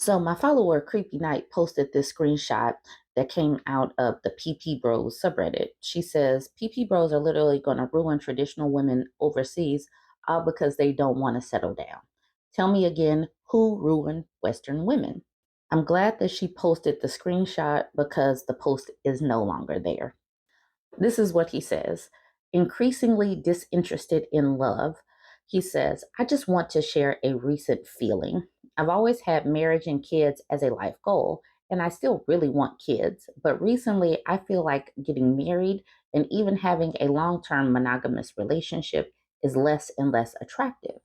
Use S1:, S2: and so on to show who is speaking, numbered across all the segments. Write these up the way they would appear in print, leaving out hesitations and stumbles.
S1: So my follower Creepy Knight posted this screenshot that came out of the PP Bros subreddit. She says PP Bros are literally going to ruin traditional women overseas all because they don't want to settle down. Tell me again, who ruined Western women? I'm glad that she posted the screenshot because the post is no longer there. This is what he says. Increasingly disinterested in love. He says, I just want to share a recent feeling. I've always had marriage and kids as a life goal, and I still really want kids. But recently, I feel like getting married and even having a long term monogamous relationship is less and less attractive.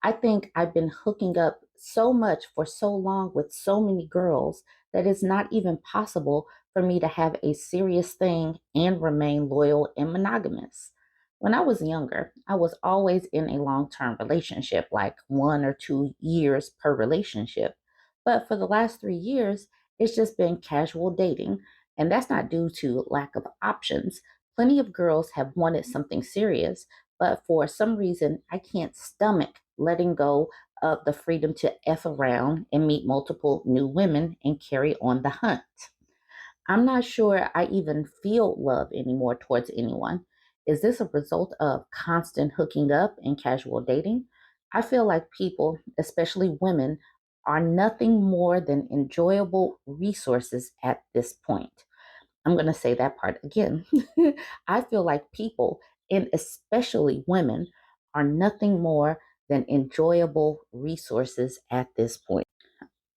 S1: I think I've been hooking up so much for so long with so many girls that it's not even possible for me to have a serious thing and remain loyal and monogamous. When I was younger, I was always in a long term relationship, like 1 or 2 years per relationship. But for the last 3 years, it's just been casual dating. And that's not due to lack of options. Plenty of girls have wanted something serious, but for some reason, I can't stomach letting go of the freedom to F around and meet multiple new women and carry on the hunt. I'm not sure I even feel love anymore towards anyone. Is this a result of constant hooking up and casual dating? I feel like people, especially women, are nothing more than enjoyable resources at this point. I'm going to say that part again. I feel like people, and especially women, are nothing more than enjoyable resources at this point.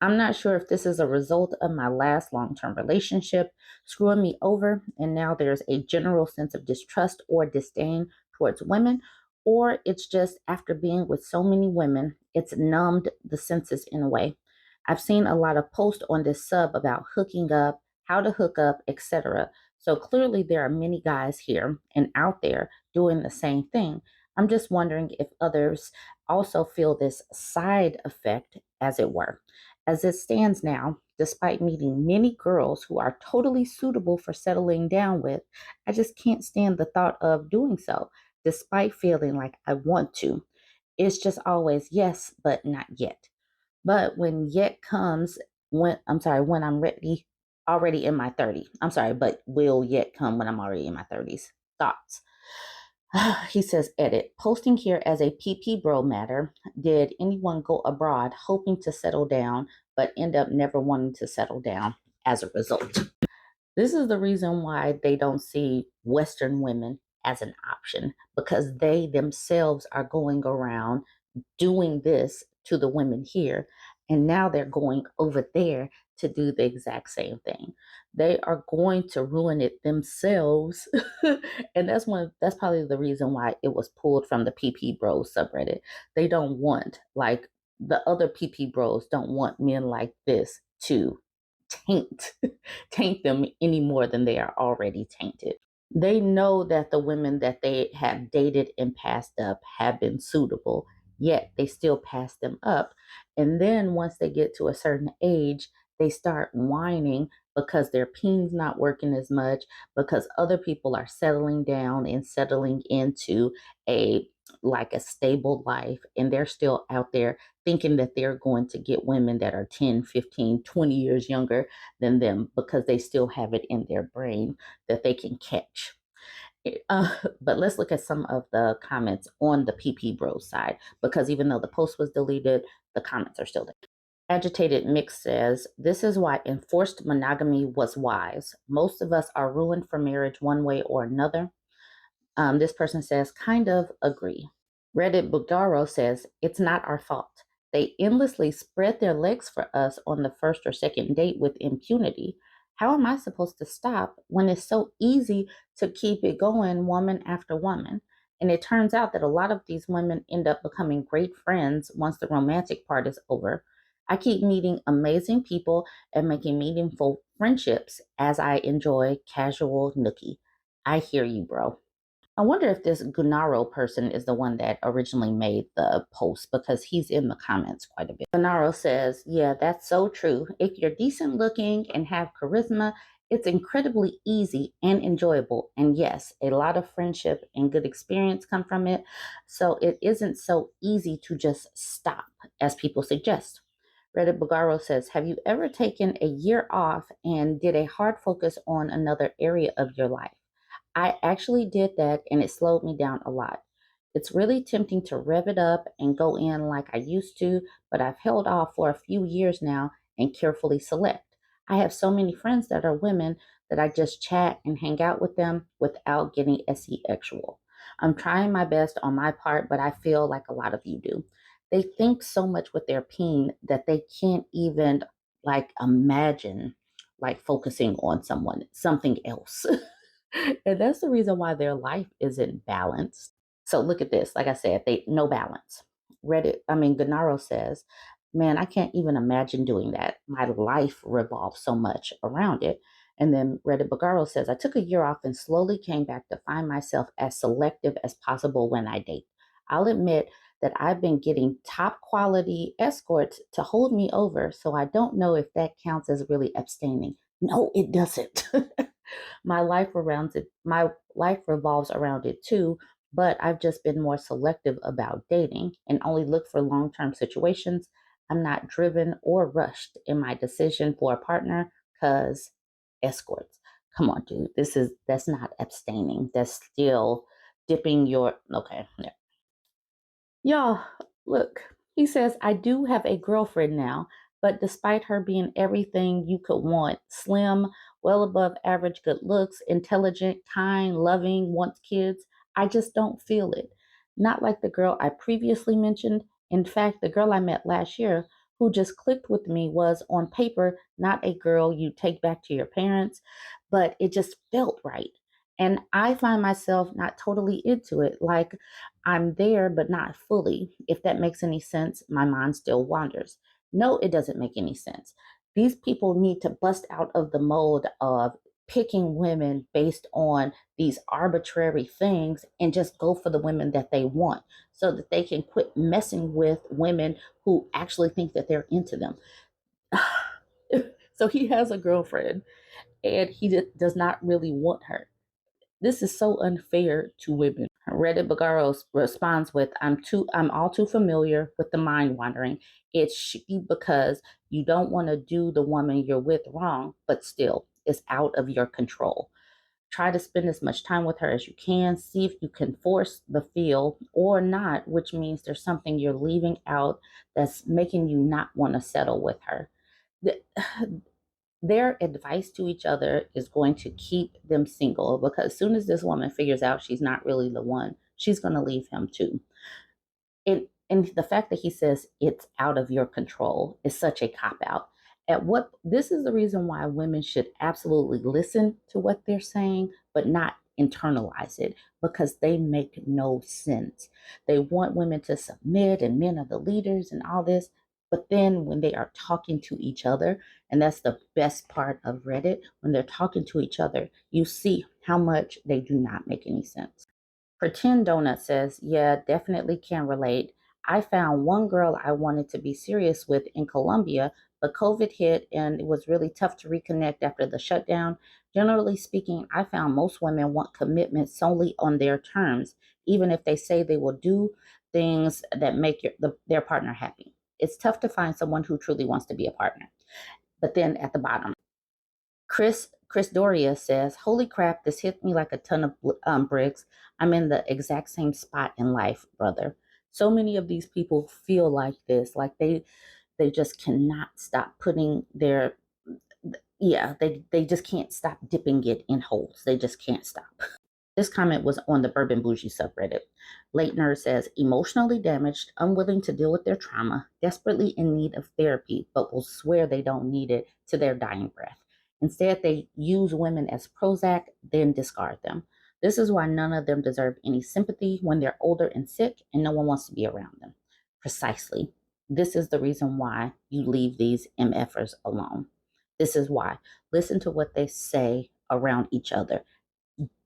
S1: I'm not sure if this is a result of my last long term relationship screwing me over, and now there's a general sense of distrust or disdain towards women, or it's just after being with so many women, it's numbed the senses in a way. I've seen a lot of posts on this sub about hooking up, how to hook up, etc. So clearly, there are many guys here and out there doing the same thing. I'm just wondering if others also feel this side effect, as it were. As it stands now, despite meeting many girls who are totally suitable for settling down with, I just can't stand the thought of doing so, despite feeling like I want to. It's just always yes, but not yet. But when yet comes, when I'm ready, already in my 30s. I'm sorry, but will yet come when I'm already in my 30s. Thoughts. He says, edit. Posting here as a PP bro matter. Did anyone go abroad hoping to settle down, but end up never wanting to settle down as a result? This is the reason why they don't see Western women as an option, because they themselves are going around doing this to the women here. And now they're going over there to do the exact same thing. They are going to ruin it themselves. And that's probably the reason why it was pulled from the PP Bros subreddit. They don't want, like, the other PP Bros don't want men like this to taint taint them any more than they are already tainted. They know that the women that they have dated and passed up have been suitable, yet they still pass them up. And then once they get to a certain age, they start whining because their peen's not working as much, because other people are settling down and settling into a like a stable life, and they're still out there thinking that they're going to get women that are 10, 15, 20 years younger than them because they still have it in their brain that they can catch. But let's look at some of the comments on the PP Bros side, because even though the post was deleted, the comments are still there. Agitated Mix says, this is why enforced monogamy was wise. Most of us are ruined for marriage one way or another. This person says, kind of agree. Reddit Bugdaro says, it's not our fault. They endlessly spread their legs for us on the first or second date with impunity. How am I supposed to stop when it's so easy to keep it going woman after woman? And it turns out that a lot of these women end up becoming great friends once the romantic part is over. I keep meeting amazing people and making meaningful friendships as I enjoy casual nookie. I hear you, bro. I wonder if this Gunaro person is the one that originally made the post, because he's in the comments quite a bit. Gunaro says, yeah, that's so true. If you're decent looking and have charisma, it's incredibly easy and enjoyable. And yes, a lot of friendship and good experience come from it. So it isn't so easy to just stop, as people suggest. Reddit Bagaro says, have you ever taken a year off and did a hard focus on another area of your life? I actually did that and it slowed me down a lot. It's really tempting to rev it up and go in like I used to, but I've held off for a few years now and carefully select. I have so many friends that are women that I just chat and hang out with them without getting sexual. I'm trying my best on my part, but I feel like a lot of you do. They think so much with their peen that they can't even like imagine like focusing on something else. And that's the reason why their life isn't balanced. So look at this. Like I said, they no balance. Gennaro says, man, I can't even imagine doing that. My life revolves so much around it. And then Reddit Bagaro says, I took a year off and slowly came back to find myself as selective as possible when I date. I'll admit that I've been getting top quality escorts to hold me over, so I don't know if that counts as really abstaining. No, it doesn't. My life revolves around it too, but I've just been more selective about dating and only look for long-term situations. I'm not driven or rushed in my decision for a partner cuz escorts. Come on, dude. That's not abstaining. That's still dipping your okay. Yeah. Y'all, look, he says, I do have a girlfriend now, but despite her being everything you could want, slim, well above average good looks, intelligent, kind, loving, wants kids, I just don't feel it. Not like the girl I previously mentioned. In fact, the girl I met last year who just clicked with me was on paper not a girl you take back to your parents, but it just felt right. And I find myself not totally into it. Like I'm there, but not fully. If that makes any sense, my mind still wanders. No, it doesn't make any sense. These people need to bust out of the mold of picking women based on these arbitrary things and just go for the women that they want so that they can quit messing with women who actually think that they're into them. So he has a girlfriend and he does not really want her. This is so unfair to women. Reddit Bagaro responds with, I'm all too familiar with the mind wandering. It should be because you don't want to do the woman you're with wrong, but still, it's out of your control. Try to spend as much time with her as you can. See if you can force the feel or not, which means there's something you're leaving out that's making you not want to settle with her. Their advice to each other is going to keep them single because as soon as this woman figures out she's not really the one, she's going to leave him too. And the fact that he says it's out of your control is such a cop out. This is the reason why women should absolutely listen to what they're saying, but not internalize it because they make no sense. They want women to submit and men are the leaders and all this. But then when they are talking to each other, and that's the best part of Reddit, when they're talking to each other, you see how much they do not make any sense. Pretend Donut says, yeah, definitely can relate. I found one girl I wanted to be serious with in Colombia, but COVID hit and it was really tough to reconnect after the shutdown. Generally speaking, I found most women want commitment solely on their terms, even if they say they will do things that make their partner happy. It's tough to find someone who truly wants to be a partner. But then at the bottom, Chris Doria says, "Holy crap! This hit me like a ton of bricks. I'm in the exact same spot in life, brother. So many of these people feel like this, like they just cannot stop putting their they just can't stop dipping it in holes. They just can't stop." This comment was on the BurbNBougie subreddit. Leitner says, emotionally damaged, unwilling to deal with their trauma, desperately in need of therapy, but will swear they don't need it to their dying breath. Instead, they use women as Prozac, then discard them. This is why none of them deserve any sympathy when they're older and sick and no one wants to be around them. Precisely. This is the reason why you leave these MFers alone. This is why. Listen to what they say around each other.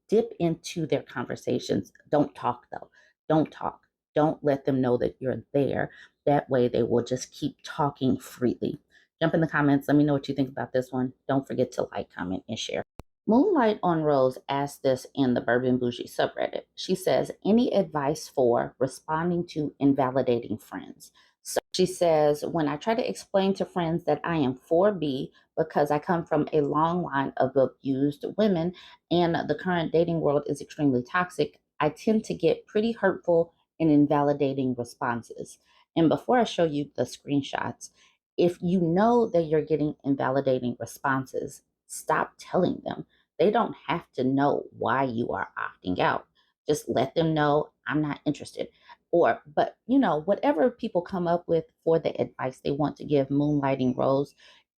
S1: Dip into their conversations. Don't talk though. Don't talk. Don't let them know that you're there. That way they will just keep talking freely. Jump in the comments. Let me know what you think about this one. Don't forget to like, comment, and share. Moonlight on Rose asked this in the BurbNBougie subreddit. She says, any advice for responding to invalidating friends? So she says, when I try to explain to friends that I am 4B because I come from a long line of abused women and the current dating world is extremely toxic, I tend to get pretty hurtful and invalidating responses. And before I show you the screenshots, if you know that you're getting invalidating responses, stop telling them. They don't have to know why you are opting out. Just let them know I'm not interested. Or, but whatever people come up with for the advice they want to give, moonlighting roles,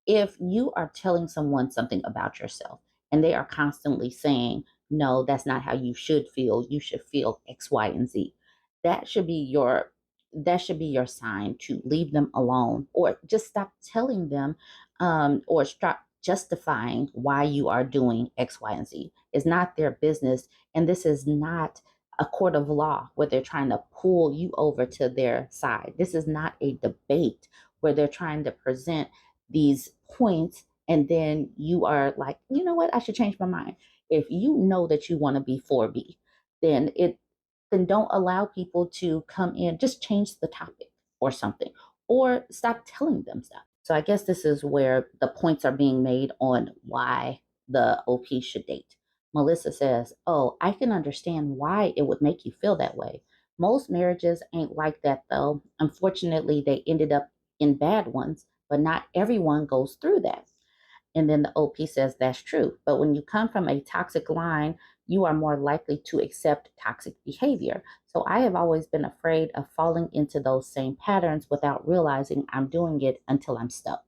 S1: if you are telling someone something about yourself and they are constantly saying, no, that's not how you should feel, you should feel X, Y, and Z, that should be your sign to leave them alone or just stop telling them, or stop justifying why you are doing X, Y, and Z. It's not their business. And this is not a court of law where they're trying to pull you over to their side. This is not a debate where they're trying to present these points and then you are like, you know what, I should change my mind. If you know that you want to be 4B, then don't allow people to come in, just change the topic or something, or stop telling them stuff. So I guess this is where the points are being made on why the OP should date. Melissa says, oh, I can understand why it would make you feel that way. Most marriages ain't like that though. Unfortunately, they ended up in bad ones, but not everyone goes through that. And then the OP says that's true. But when you come from a toxic line, you are more likely to accept toxic behavior. So I have always been afraid of falling into those same patterns without realizing I'm doing it until I'm stuck.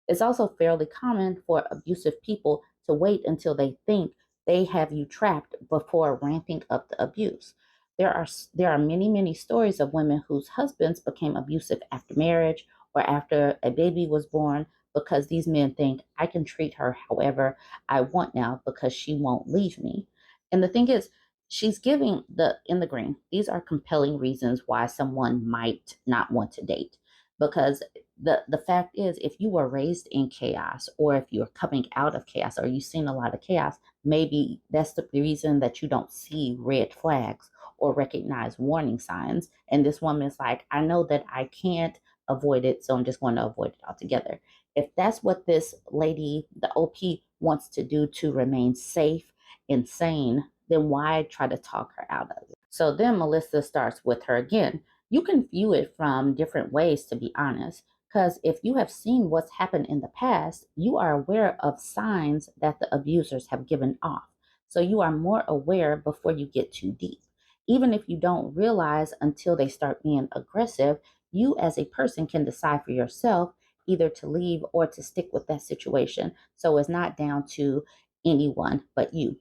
S1: It's also fairly common for abusive people to wait until they think they have you trapped before ramping up the abuse. There are many stories of women whose husbands became abusive after marriage or after a baby was born because these men think I can treat her however I want now because she won't leave me. And the thing is, she's giving the in the green. These are compelling reasons why someone might not want to date. Because the fact is, if you were raised in chaos, or if you're coming out of chaos, or you've seen a lot of chaos, maybe that's the reason that you don't see red flags or recognize warning signs. And this woman is like, I know that I can't avoid it, so I'm just going to avoid it altogether. If that's what this lady, the OP, wants to do to remain safe and sane, then why try to talk her out of it? So then Melissa starts with her again. You can view it from different ways, to be honest, because if you have seen what's happened in the past, you are aware of signs that the abusers have given off. So you are more aware before you get too deep. Even if you don't realize until they start being aggressive, you as a person can decide for yourself either to leave or to stick with that situation. So it's not down to anyone but you.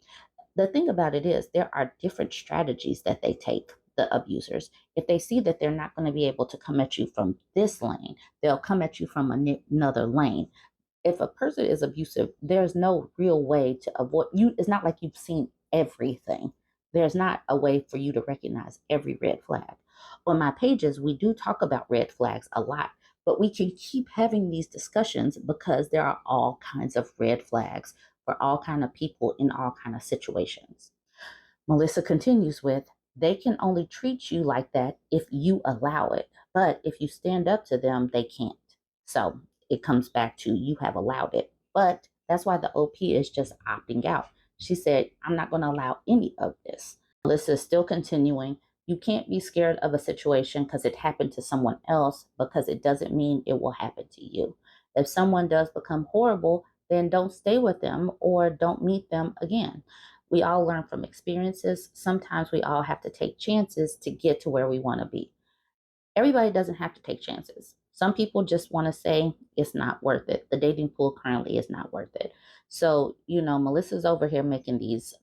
S1: The thing about it is, there are different strategies that they take, the abusers. If they see that they're not going to be able to come at you from this lane, they'll come at you from another lane. If a person is abusive, there's no real way to avoid you. It's not like you've seen everything. There's not a way for you to recognize every red flag. On my pages, we do talk about red flags a lot, but we can keep having these discussions because there are all kinds of red flags for all kind of people in all kind of situations. Melissa continues with, they can only treat you like that if you allow it. But if you stand up to them, they can't. So it comes back to you have allowed it. But that's why the OP is just opting out. She said, I'm not going to allow any of this. Melissa is still continuing. You can't be scared of a situation because it happened to someone else, because it doesn't mean it will happen to you. If someone does become horrible, then don't stay with them or don't meet them again. We all learn from experiences. Sometimes we all have to take chances to get to where we want to be. Everybody doesn't have to take chances. Some people just want to say it's not worth it. The dating pool currently is not worth it. So, Melissa's over here making these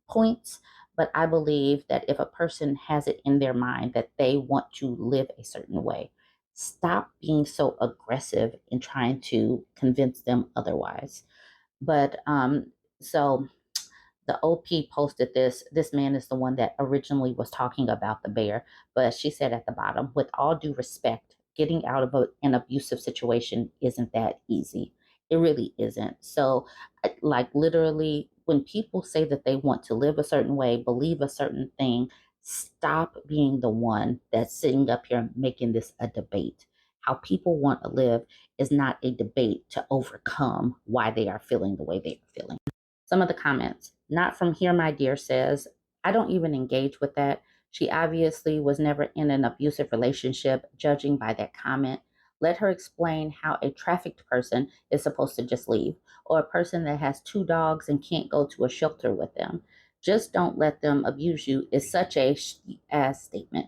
S1: points, but I believe that if a person has it in their mind that they want to live a certain way, stop being so aggressive in trying to convince them otherwise. But so the OP posted this. This man is the one that originally was talking about the bear, but she said at the bottom, with all due respect, getting out of an abusive situation isn't that easy. It really isn't. So, like, literally, when people say that they want to live a certain way, believe a certain thing, stop being the one that's sitting up here making this a debate. How people want to live is not a debate to overcome why they are feeling the way they are feeling. Some of the comments, not from here, my dear, says, I don't even engage with that. She obviously was never in an abusive relationship, judging by that comment. Let her explain how a trafficked person is supposed to just leave, or a person that has 2 dogs and can't go to a shelter with them. Just don't let them abuse you is such a ass statement.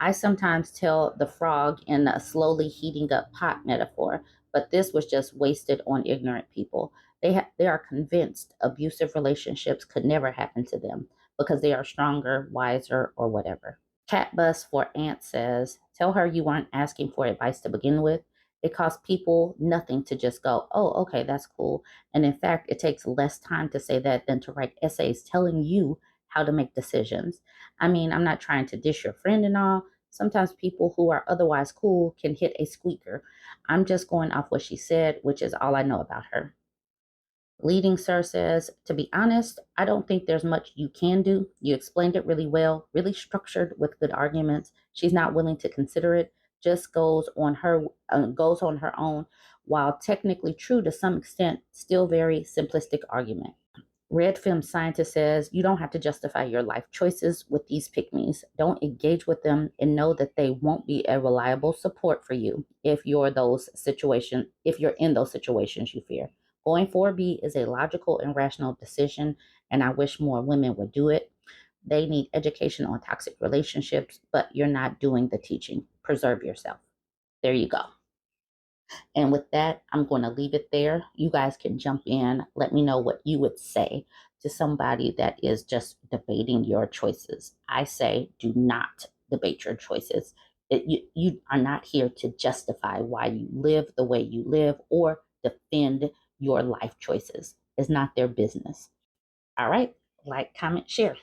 S1: I sometimes tell the frog in a slowly heating up pot metaphor, but this was just wasted on ignorant people. They are convinced abusive relationships could never happen to them because they are stronger, wiser, or whatever. Cat Bus for Ant says, tell her you weren't asking for advice to begin with. It costs people nothing to just go, oh, okay, that's cool. And in fact, it takes less time to say that than to write essays telling you how to make decisions. I mean, I'm not trying to dish your friend and all. Sometimes people who are otherwise cool can hit a squeaker. I'm just going off what she said, which is all I know about her. Leading Sir says, to be honest, I don't think there's much you can do. You explained it really well, really structured with good arguments. She's not willing to consider it, just goes on her own, while technically true to some extent, still very simplistic argument. Red Film Scientist says, you don't have to justify your life choices with these pick-me's. Don't engage with them and know that they won't be a reliable support for you if you're in those situations you fear. Going 4B is a logical and rational decision, and I wish more women would do it. They need education on toxic relationships, but you're not doing the teaching. Preserve yourself. There you go. And with that, I'm going to leave it there. You guys can jump in. Let me know what you would say to somebody that is just debating your choices. I say do not debate your choices. You are not here to justify why you live the way you live or defend your life choices. It's not their business. All right. Like, comment, share.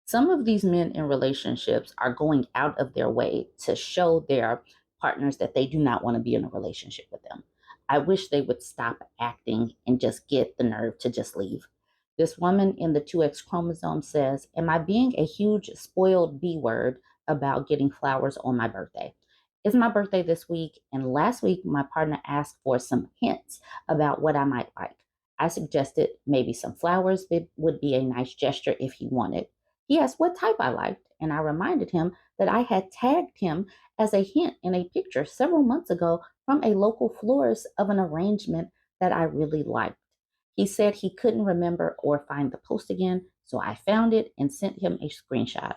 S1: Some of these men in relationships are going out of their way to show their partners that they do not want to be in a relationship with them. I wish they would stop acting and just get the nerve to just leave. This woman in the 2X chromosome says, am I being a huge spoiled B word about getting flowers on my birthday? It's my birthday this week, and last week my partner asked for some hints about what I might like. I suggested maybe some flowers would be a nice gesture if he wanted. He asked what type I liked, and I reminded him that I had tagged him as a hint in a picture several months ago from a local florist of an arrangement that I really liked. He said he couldn't remember or find the post again, so I found it and sent him a screenshot.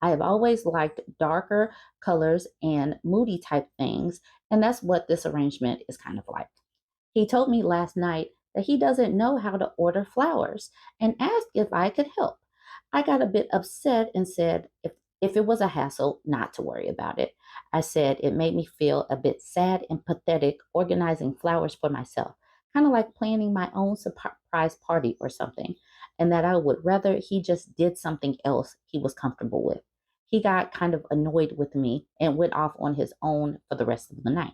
S1: I have always liked darker colors and moody type things, and that's what this arrangement is kind of like. He told me last night that he doesn't know how to order flowers and asked if I could help. I got a bit upset and said if it was a hassle, not to worry about it. I said it made me feel a bit sad and pathetic organizing flowers for myself, kind of like planning my own surprise party or something, and that I would rather he just did something else he was comfortable with. He got kind of annoyed with me and went off on his own for the rest of the night.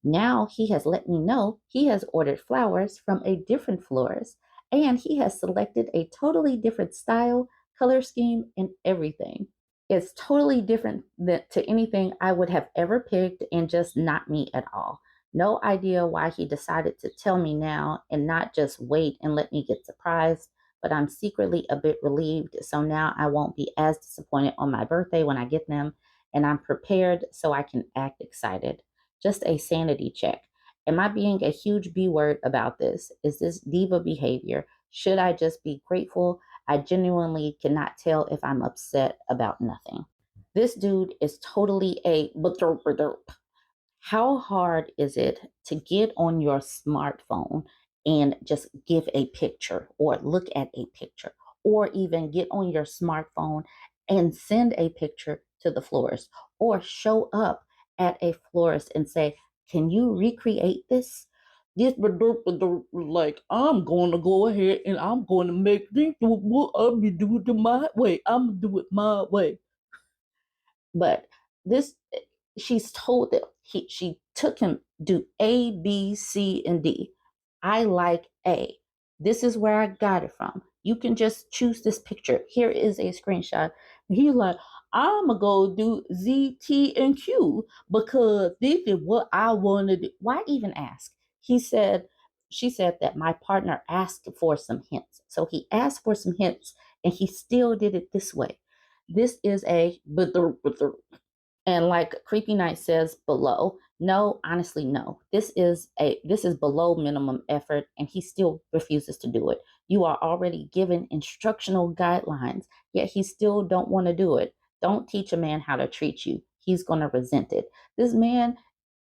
S1: Now he has let me know he has ordered flowers from a different florist and he has selected a totally different style, color scheme, and everything. It's totally different to anything I would have ever picked and just not me at all. No idea why he decided to tell me now and not just wait and let me get surprised, but I'm secretly a bit relieved. So now I won't be as disappointed on my birthday when I get them, and I'm prepared so I can act excited. Just a sanity check. Am I being a huge B word about this? Is this diva behavior? Should I just be grateful? I genuinely cannot tell if I'm upset about nothing. This dude is totally a derp. How hard is it to get on your smartphone and just give a picture or look at a picture or even get on your smartphone and send a picture to the florist or show up at a florist and say, can you recreate this? This like I'm gonna go ahead and I'm gonna make this what I'll be doing it my way. I'm gonna do it my way. But this, she's told that she took him do A, B, C, and D. I like A. This is where I got it from. You can just choose this picture. Here is a screenshot. And he's like, I'm going to go do Z, T, and Q because this is what I want to do. Why even ask? She said that my partner asked for some hints. So he asked for some hints and he still did it this way. This is a and like Creepy Night says below, no, honestly, no. This is below minimum effort, and he still refuses to do it. You are already given instructional guidelines, yet he still don't want to do it. Don't teach a man how to treat you. He's gonna resent it. This man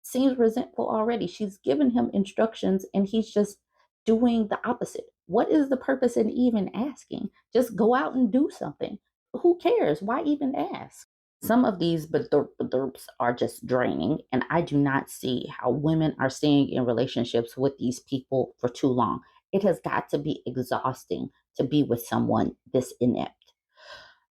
S1: seems resentful already. She's given him instructions and he's just doing the opposite. What is the purpose in even asking? Just go out and do something. Who cares? Why even ask? Some of these Baderps are just draining, and I do not see how women are staying in relationships with these people for too long. It has got to be exhausting to be with someone this inept.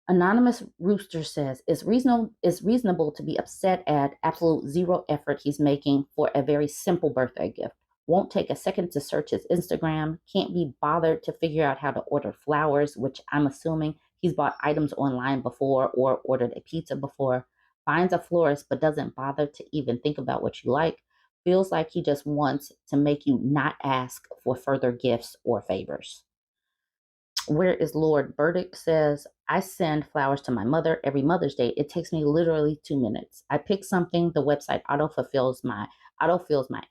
S1: Anonymous Rooster says it's reasonable to be upset at absolute zero effort he's making for a very simple birthday gift. Won't take a second to search his Instagram, can't be bothered to figure out how to order flowers, which I'm assuming he's bought items online before or ordered a pizza before. Finds a florist but doesn't bother to even think about what you like. Feels like he just wants to make you not ask for further gifts or favors. Where is Lord Burdick says, I send flowers to my mother every Mother's Day. It takes me literally 2 minutes. I pick something, the website autofills my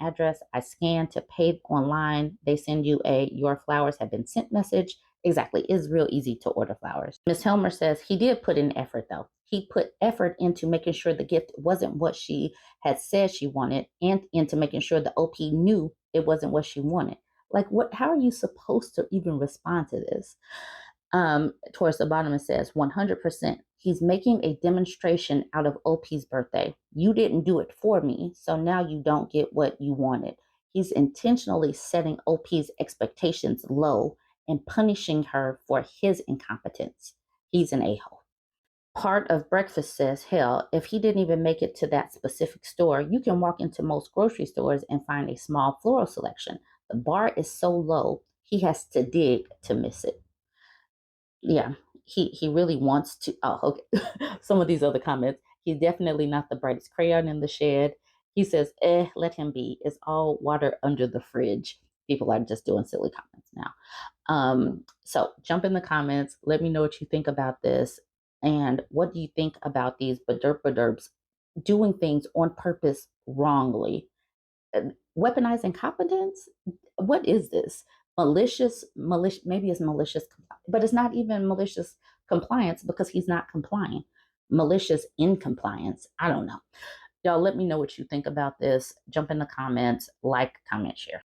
S1: address. I scan to pay online. They send you a your flowers have been sent message. Exactly. It's real easy to order flowers. Miss Helmer says he did put in effort though. He put effort into making sure the gift wasn't what she had said she wanted and into making sure the OP knew it wasn't what she wanted. Like, what? How are you supposed to even respond to this? Towards the bottom, it says 100%. He's making a demonstration out of OP's birthday. You didn't do it for me, so now you don't get what you wanted. He's intentionally setting OP's expectations low and punishing her for his incompetence. He's an a-hole. Part of breakfast says, hell, if he didn't even make it to that specific store, you can walk into most grocery stores and find a small floral selection. The bar is so low, he has to dig to miss it. Yeah, he really wants to. Oh, okay. Some of these other comments. He's definitely not the brightest crayon in the shed. He says, let him be. It's all water under the fridge. People are just doing silly comments now. So jump in the comments. Let me know what you think about this. And what do you think about these Baderps doing things on purpose wrongly? Weaponized incompetence? What is this? Malicious, maybe it's malicious, but it's not even malicious compliance because he's not complying. Malicious incompliance. I don't know. Y'all let me know what you think about this. Jump in the comments, like, comment, share.